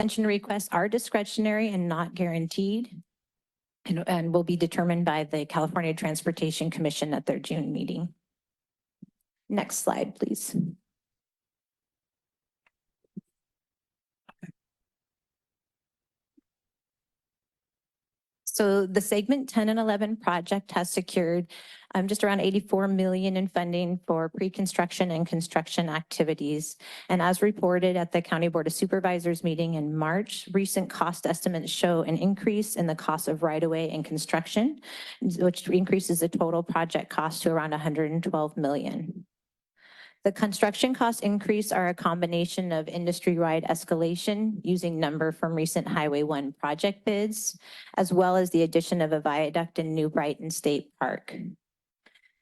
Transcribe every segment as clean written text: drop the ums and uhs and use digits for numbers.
Extension requests are discretionary and not guaranteed, and will be determined by the California Transportation Commission at their June meeting. Next slide, please. So the segment 10 and 11 project has secured just around 84 million in funding for pre-construction and construction activities. And as reported at the County Board of Supervisors meeting in March, recent cost estimates show an increase in the cost of right-of-way and construction, which increases the total project cost to around 112 million. The construction cost increase are a combination of industry-wide escalation using number from recent Highway 1 project bids, as well as the addition of a viaduct in New Brighton State Park.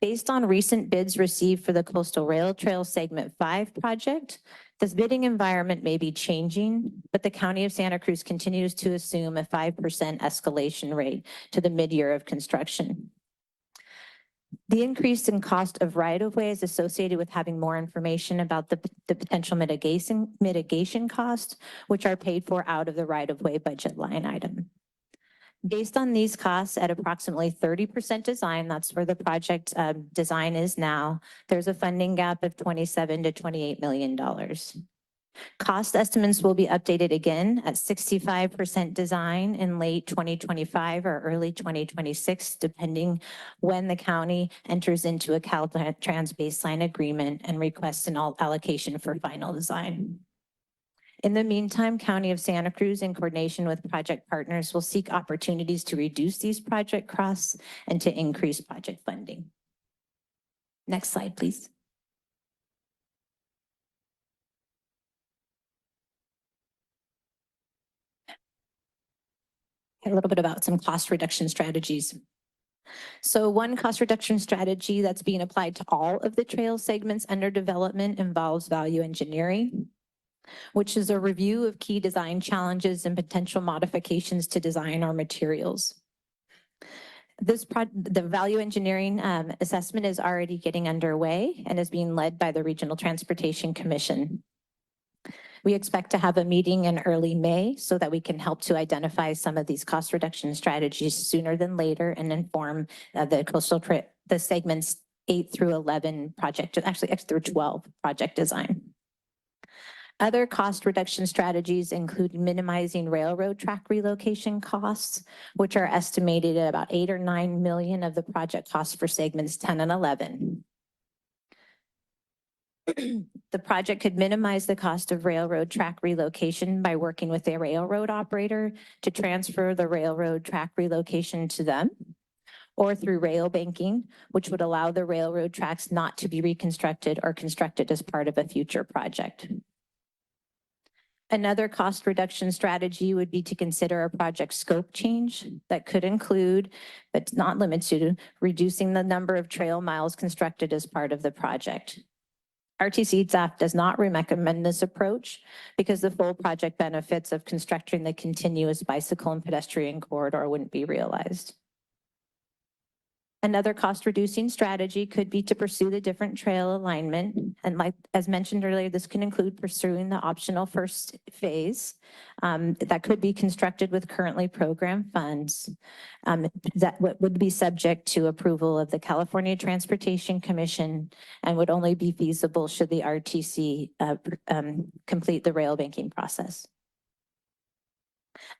Based on recent bids received for the Coastal Rail Trail Segment 5 project, this bidding environment may be changing, but the County of Santa Cruz continues to assume a 5% escalation rate to the mid-year of construction. The increase in cost of right-of-way is associated with having more information about the potential mitigation costs, which are paid for out of the right-of-way budget line item. Based on these costs at approximately 30% design, that's where the project design is now, there's a funding gap of $27 to $28 million. Cost estimates will be updated again at 65% design in late 2025 or early 2026, depending when the county enters into a Caltrans baseline agreement and requests an allocation for final design. In the meantime, County of Santa Cruz, in coordination with project partners, will seek opportunities to reduce these project costs and to increase project funding. Next slide, please. A little bit about some cost reduction strategies. So one cost reduction strategy that's being applied to all of the trail segments under development involves value engineering, which is a review of key design challenges and potential modifications to design or materials. The value engineering assessment is already getting underway and is being led by the Regional Transportation Commission. We expect to have a meeting in early May so that we can help to identify some of these cost reduction strategies sooner than later and inform the segments 8 through 11 project, actually 8 through 12 project design. Other cost reduction strategies include minimizing railroad track relocation costs, which are estimated at about 8 or 9 million of the project costs for segments 10 and 11. The project could minimize the cost of railroad track relocation by working with a railroad operator to transfer the railroad track relocation to them, or through rail banking, which would allow the railroad tracks not to be reconstructed or constructed as part of a future project. Another cost reduction strategy would be to consider a project scope change that could include, but not limited to, reducing the number of trail miles constructed as part of the project. RTC staff does not recommend this approach because the full project benefits of constructing the continuous bicycle and pedestrian corridor wouldn't be realized. Another cost reducing strategy could be to pursue the different trail alignment. And like as mentioned earlier, this can include pursuing the optional first phase that could be constructed with currently programmed funds that would be subject to approval of the California Transportation Commission and would only be feasible should the RTC complete the rail banking process.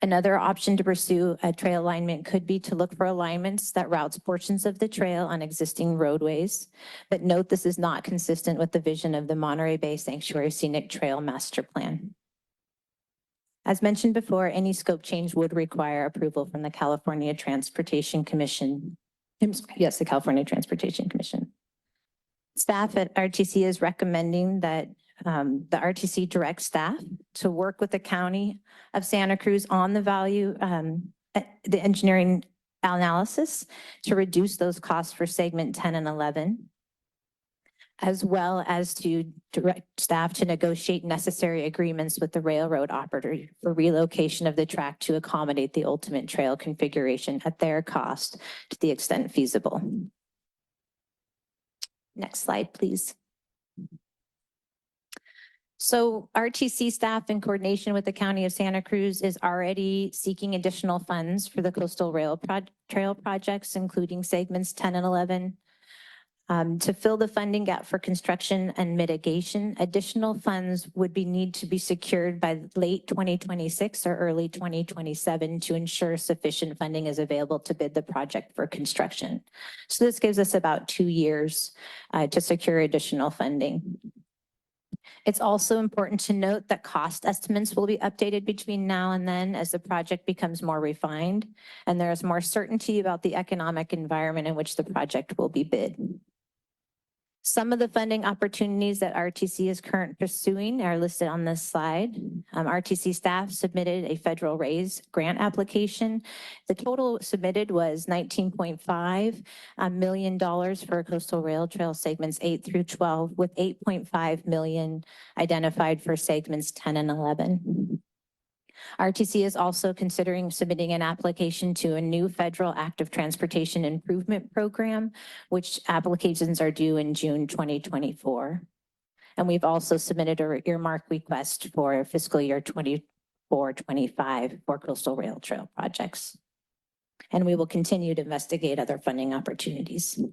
Another option to pursue a trail alignment could be to look for alignments that routes portions of the trail on existing roadways. But note this is not consistent with the vision of the Monterey Bay Sanctuary Scenic Trail Master Plan. As mentioned before, any scope change would require approval from the California Transportation Commission. Yes, the California Transportation Commission. Staff at RTC is recommending that the RTC direct staff to work with the County of Santa Cruz on the value, the engineering analysis to reduce those costs for segment 10 and 11, as well as to direct staff to negotiate necessary agreements with the railroad operator for relocation of the track to accommodate the ultimate trail configuration at their cost to the extent feasible. Next slide, please. So RTC staff in coordination with the County of Santa Cruz is already seeking additional funds for the coastal trail projects, including segments 10 and 11. To fill the funding gap for construction and mitigation, additional funds would need to be secured by late 2026 or early 2027 to ensure sufficient funding is available to bid the project for construction. So this gives us about 2 years to secure additional funding. It's also important to note that cost estimates will be updated between now and then as the project becomes more refined and there is more certainty about the economic environment in which the project will be bid. Some of the funding opportunities that RTC is currently pursuing are listed on this slide. RTC staff submitted a federal raise grant application. The total submitted was $19.5 million for coastal rail trail segments 8 through 12, with $8.5 million identified for segments 10 and 11. RTC is also considering submitting an application to a new federal active transportation improvement program, which applications are due in June 2024. And we've also submitted an earmark request for fiscal year 24-25 for coastal rail trail projects. And we will continue to investigate other funding opportunities.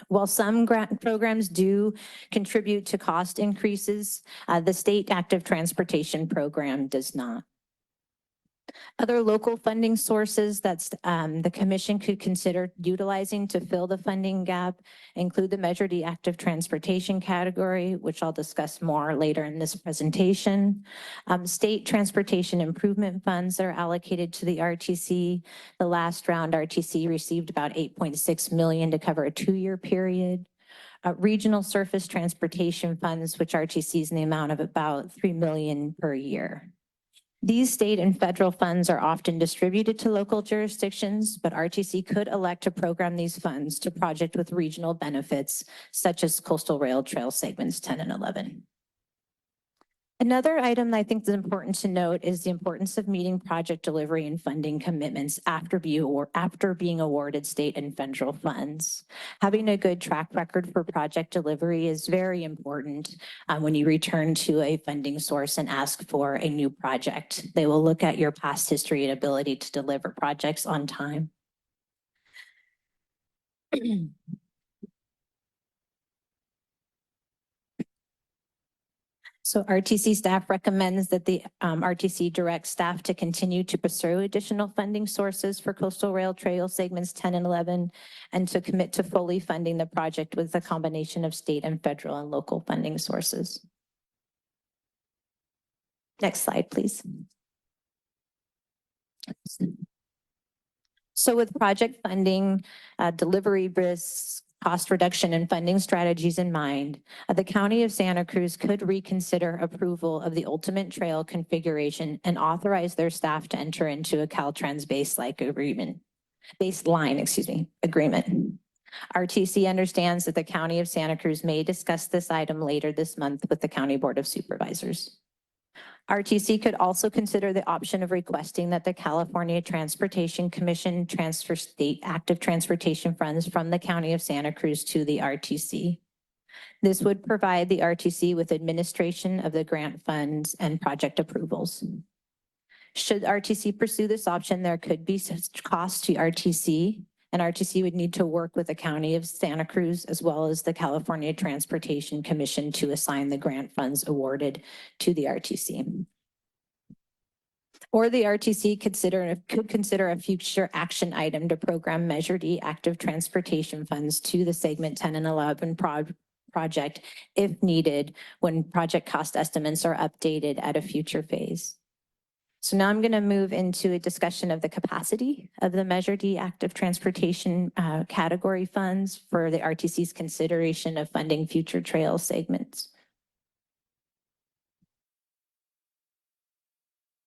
While some grant programs do contribute to cost increases, the state active transportation program does not. Other local funding sources that the Commission could consider utilizing to fill the funding gap include the Measure D active transportation category, which I'll discuss more later in this presentation. State transportation improvement funds that are allocated to the RTC. The last round, RTC received about $8.6 million to cover a 2-year period. Regional surface transportation funds, which RTC is in the amount of about $3 million per year. These state and federal funds are often distributed to local jurisdictions, but RTC could elect to program these funds to projects with regional benefits, such as coastal rail trail segments 10 and 11. Another item that I think is important to note is the importance of meeting project delivery and funding commitments after being awarded state and federal funds. Having a good track record for project delivery is very important when you return to a funding source and ask for a new project. They will look at your past history and ability to deliver projects on time. So RTC staff recommends that the RTC direct staff to continue to pursue additional funding sources for coastal rail trail segments 10 and 11, and to commit to fully funding the project with a combination of state and federal and local funding sources. Next slide, please. So with project funding, delivery risks, cost reduction and funding strategies in mind, the County of Santa Cruz could reconsider approval of the ultimate trail configuration and authorize their staff to enter into a Caltrans baseline agreement. RTC understands that the County of Santa Cruz may discuss this item later this month with the County Board of Supervisors. RTC could also consider the option of requesting that the California Transportation Commission transfer state active transportation funds from the County of Santa Cruz to the RTC. This would provide the RTC with administration of the grant funds and project approvals. Should RTC pursue this option, there could be costs to RTC, and RTC would need to work with the County of Santa Cruz as well as the California Transportation Commission to assign the grant funds awarded to the RTC. Or the RTC could consider a future action item to program Measure D active transportation funds to the segment 10 and 11 project if needed when project cost estimates are updated at a future phase. So now I'm going to move into a discussion of the capacity of the Measure D active transportation category funds for the RTC's consideration of funding future trail segments.